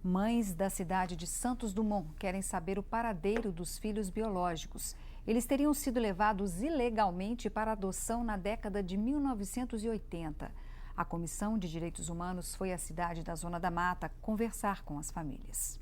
Mães da cidade de Santos Dumont querem saber o paradeiro dos filhos biológicos. Eles teriam sido levados ilegalmente para adoção na década de 1980. A Comissão de Direitos Humanos foi à cidade da Zona da Mata conversar com as famílias.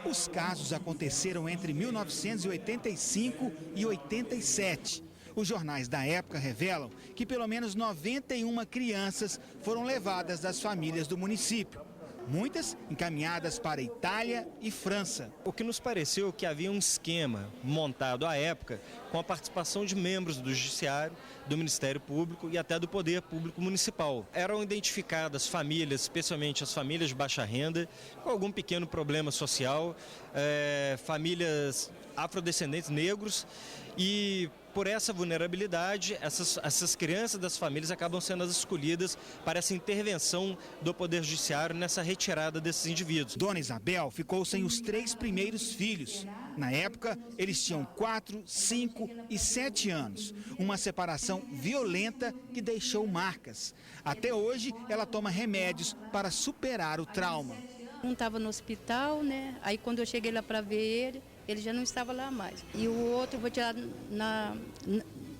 Os casos aconteceram entre 1985 e 87. Os jornais da época revelam que pelo menos 91 crianças foram levadas das famílias do município. Muitas encaminhadas para Itália e França. O que nos pareceu que havia um esquema montado à época com a participação de membros do Judiciário, do Ministério Público e até do Poder Público Municipal. Eram identificadas famílias, especialmente as famílias de baixa renda, com algum pequeno problema social, famílias afrodescendentes negros e por essa vulnerabilidade, essas crianças das famílias acabam sendo as escolhidas para essa intervenção do Poder Judiciário nessa retirada desses indivíduos. Dona Isabel ficou sem os 3 primeiros filhos. Na época, eles tinham 4, 5 e 7 anos. Uma separação violenta que deixou marcas. Até hoje, ela toma remédios para superar o trauma. Um estava no hospital, né? Aí quando eu cheguei lá para ver ele já não estava lá mais. E o outro foi tirado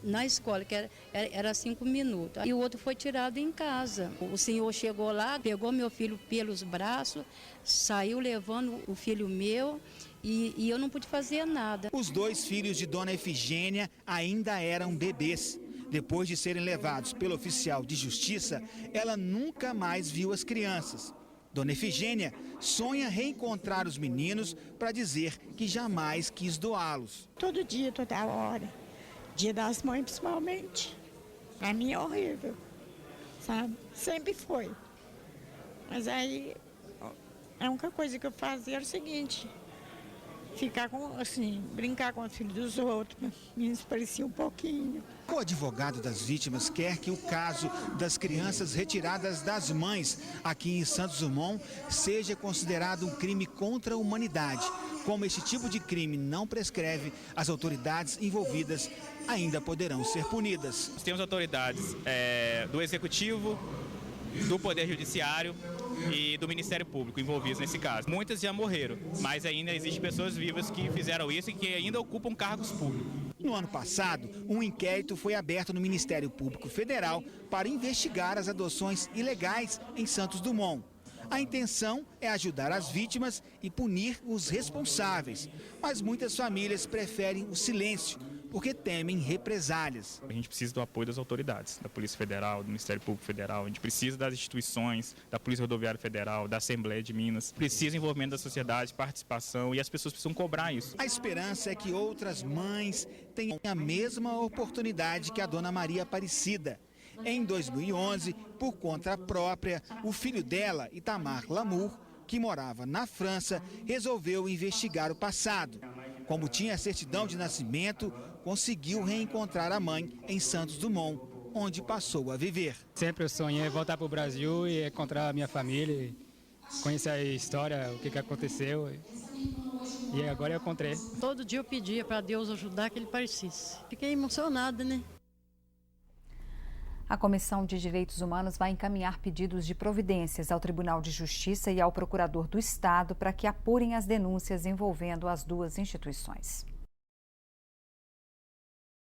na escola, que era 5 minutos. E o outro foi tirado em casa. O senhor chegou lá, pegou meu filho pelos braços, saiu levando o filho meu e eu não pude fazer nada. Os 2 filhos de Dona Efigênia ainda eram bebês. Depois de serem levados pelo oficial de justiça, ela nunca mais viu as crianças. Dona Efigênia sonha reencontrar os meninos para dizer que jamais quis doá-los. Todo dia, toda hora. Dia das Mães, principalmente. Para mim é horrível, sabe? Sempre foi. Mas aí, a única coisa que eu fazia era o seguinte: ficar brincar com os filhos dos outros, me parecia um pouquinho. O advogado das vítimas quer que o caso das crianças retiradas das mães aqui em Santos Dumont seja considerado um crime contra a humanidade. Como esse tipo de crime não prescreve, as autoridades envolvidas ainda poderão ser punidas. Nós temos autoridades do Executivo, do Poder Judiciário e do Ministério Público envolvidos nesse caso. Muitas já morreram, mas ainda existem pessoas vivas que fizeram isso e que ainda ocupam cargos públicos. No ano passado, um inquérito foi aberto no Ministério Público Federal para investigar as adoções ilegais em Santos Dumont. A intenção é ajudar as vítimas e punir os responsáveis, mas muitas famílias preferem o silêncio, porque temem represálias. A gente precisa do apoio das autoridades, da Polícia Federal, do Ministério Público Federal, a gente precisa das instituições, da Polícia Rodoviária Federal, da Assembleia de Minas, precisa envolvimento da sociedade, participação e as pessoas precisam cobrar isso. A esperança é que outras mães tenham a mesma oportunidade que a Dona Maria Aparecida. Em 2011, por conta própria, o filho dela, Itamar Lamour, que morava na França, resolveu investigar o passado. Como tinha a certidão de nascimento, conseguiu reencontrar a mãe em Santos Dumont, onde passou a viver. Sempre eu sonhei voltar para o Brasil e encontrar a minha família, conhecer a história, o que aconteceu. E agora eu encontrei. Todo dia eu pedia para Deus ajudar que ele parecesse. Fiquei emocionada, né? A Comissão de Direitos Humanos vai encaminhar pedidos de providências ao Tribunal de Justiça e ao Procurador do Estado para que apurem as denúncias envolvendo as 2 instituições.